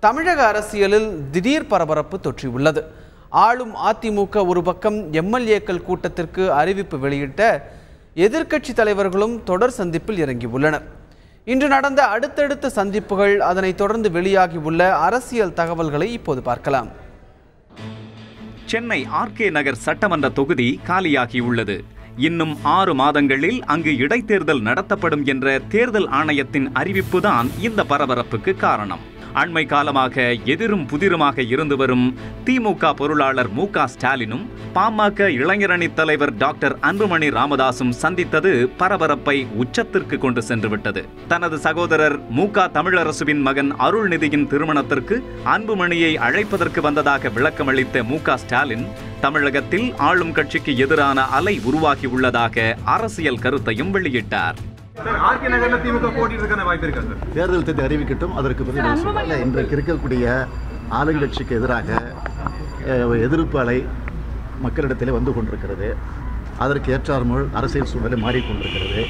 தமிழக அரசியலில் திடீர் பரபரப்பு தொற்றியுள்ளது. ஆளும் அதிமுக ஒரு பக்கம் எம்எல்ஏக்கள் கூட்டத்திற்கு அறிவிப்பு வெளியிட்ட எதிர்க்கட்சி தலைவர்களும் தொடர் சந்திப்பில் இறங்கியுள்ளனர். இன்று நடந்த அடுத்தடுத்த சந்திப்புகள், அதனைத் தொடர்ந்து வெளியாகியுள்ள அரசியல் தகவல்களை இப்போது பார்க்கலாம். சென்னை ஆர்கே நகர் சட்டமன்ற தொகுதி காலியாகியுள்ளது. இன்னும் 6 மாதங்களில் அங்கு இடைத்தேர்தல் நடத்தப்படும் என்ற தேர்தல் ஆணையத்தின் அறிவிப்புதான் இந்த பரபரப்புக்கு காரணம். அண்மை காலமாக எதிரும் புதிருமாக இருந்து வரும் திமுக பொருளாளர் மு.க. ஸ்டாலினும் பாமக இளைஞரணி தலைவர் டாக்டர் அன்புமணி ராமதாசும் சந்தித்தது பரபரப்பை உச்சத்திற்கு கொண்டு சென்றுவிட்டது. தனது சகோதரர் மு.க. தமிழரசுவின் மகன் அருள்நிதியின் திருமணத்திற்கு அன்புமணியை அழைப்பதற்கு வந்ததாக விளக்கமளித்த மு.க. ஸ்டாலின் தமிழகத்தில் ஆளும் கட்சிக்கு எதிரான அலை உருவாகியுள்ளதாக அரசியல் கருத்தையும் வெளியிட்டார். தேர்தல் தேதி அறிவிக்கட்டும், அதற்கு பிறகு இன்றைக்கு இருக்கக்கூடிய ஆளுங்கட்சிக்கு எதிராக எதிர்ப்பு அலை மக்களிடத்திலே வந்து கொண்டிருக்கிறது. அதற்கு ஏற்றாற்போல் அரசியல் சூழ்நிலை மாறிக்கொண்டிருக்கிறது.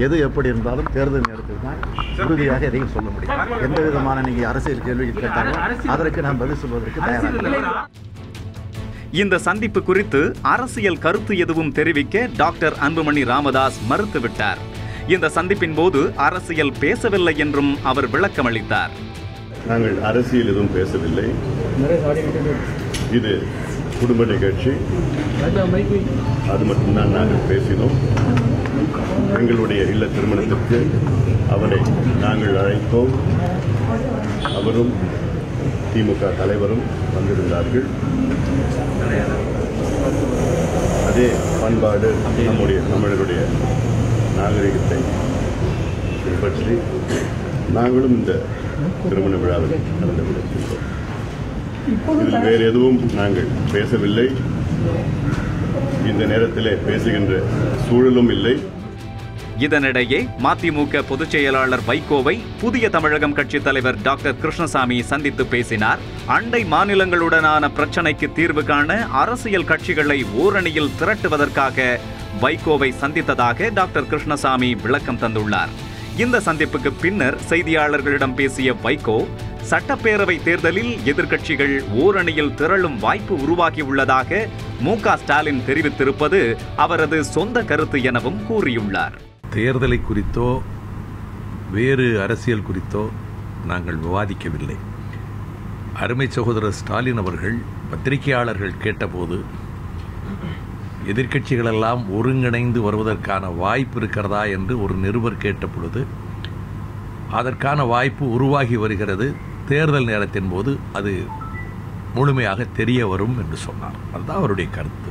எது எப்படி இருந்தாலும் தேர்தல் நேரத்தில் தான் உறுதியாக எதையும் சொல்ல முடியும். எந்த விதமான நீங்கள் அரசியல் கேள்வி கேட்டாலும் அதற்கு நாம் பதில் சொல்வதற்கு தயாராக. இந்த சந்திப்பு குறித்து அரசியல் கருத்து எதுவும் தெரிவிக்க டாக்டர் அன்புமணி ராமதாஸ் மறுத்துவிட்டார். இந்த சந்திப்பின் போது அரசியல் பேசவில்லை என்றும் அவர் விளக்கமளித்தார். நாங்கள் அரசியல் எதுவும் பேசவில்லை. இது குடும்ப நிகழ்ச்சி, அது மட்டும்தான் நாங்கள் பேசினோம். எங்களுடைய இல்ல திருமணத்திற்கு அவரை நாங்கள் அழைத்தோம். அவரும் திமுக தலைவரும் வந்திருந்தார்கள். அதே பண்பாடு நம்மளுடைய நாகரிகத்தை பின்பற்றி நாங்களும் இந்த திருமண விழாவில் நடந்து கொண்டிருக்கின்றோம். இதில் வேறு எதுவும் நாங்கள் பேசவில்லை. இந்த நேரத்திலே பேசுகின்ற சூழலும் இல்லை. இதனிடையே மதிமுக பொதுச் செயலாளர் வைகோவை புதிய தமிழகம் கட்சித் தலைவர் டாக்டர் கிருஷ்ணசாமி சந்தித்து பேசினார். அண்டை மாநிலங்களுடனான பிரச்சினைக்கு தீர்வு காண அரசியல் கட்சிகளை ஓரணியில் திரட்டுவதற்காக வைகோவை சந்தித்ததாக டாக்டர் கிருஷ்ணசாமி விளக்கம் தந்துள்ளார். இந்த சந்திப்புக்கு பின்னர் செய்தியாளர்களிடம் பேசிய வைகோ, சட்டப்பேரவை தேர்தலில் எதிர்க்கட்சிகள் ஓரணியில் திரளும் வாய்ப்பு உருவாகியுள்ளதாக மு.க. ஸ்டாலின் தெரிவித்திருப்பது அவரது சொந்த கருத்து எனவும் கூறியுள்ளார். தேர்தலை குறித்தோ வேறு அரசியல் குறித்தோ நாங்கள் விவாதிக்கவில்லை. அருமை சகோதரர் ஸ்டாலின் அவர்கள் பத்திரிகையாளர்கள் கேட்டபோது எதிர்க்கட்சிகளெல்லாம் ஒருங்கிணைந்து வருவதற்கான வாய்ப்பு இருக்கிறதா என்று ஒரு நிருபர் கேட்ட பொழுது அதற்கான வாய்ப்பு உருவாகி வருகிறது, தேர்தல் நேரத்தின் போது அது முழுமையாக தெரிய வரும் என்று சொன்னார். அதுதான் அவருடைய கருத்து.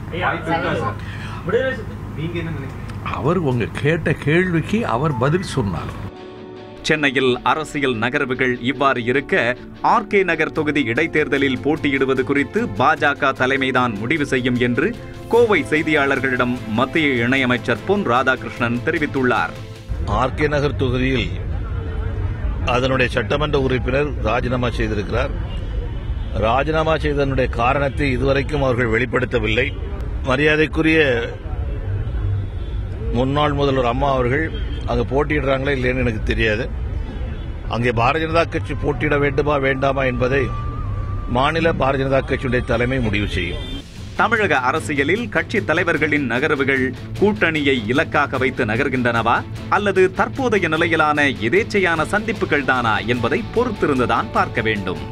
அவர் உங்க கேட்ட கேள்விக்கு அவர் பதில் சொன்னார். சென்னையில் அரசியல் நகர்வுகள் இவ்வாறு இருக்க, ஆர்கே நகர் தொகுதி இடைத்தேர்தலில் போட்டியிடுவது குறித்து பாஜக தலைமைதான் முடிவு செய்யும் என்று கோவை செய்தியாளர்களிடம் மத்திய இணையமைச்சர் பொன் ராதாகிருஷ்ணன் தெரிவித்துள்ளார். ஆர்கே நகர் தொகுதியில் அதனுடைய சட்டமன்ற உறுப்பினர் ராஜினாமா செய்திருக்கிறார். ராஜினாமா செய்ததனுடைய காரணத்தை இதுவரைக்கும் அவர்கள் வெளிப்படுத்தவில்லை. மரியாதைக்குரிய முன்னாள் முதல்வர் அம்மா அவர்கள் அங்கு போட்டியிடுறாங்களா இல்லைன்னு எனக்கு தெரியாது. அங்கே பாரதிய ஜனதா கட்சி போட்டியிட வேண்டுமா வேண்டாமா என்பதை மாநில பாரதிய ஜனதா கட்சியுடைய தலைமை முடிவு செய்யும். தமிழக அரசியலில் கட்சி தலைவர்களின் நகர்வுகள் கூட்டணியை இலக்காக வைத்து நகர்கின்றனவா அல்லது தற்போதைய நிலையிலான எதேச்சையான சந்திப்புகள் தானா என்பதை பொறுத்திருந்துதான் பார்க்க வேண்டும்.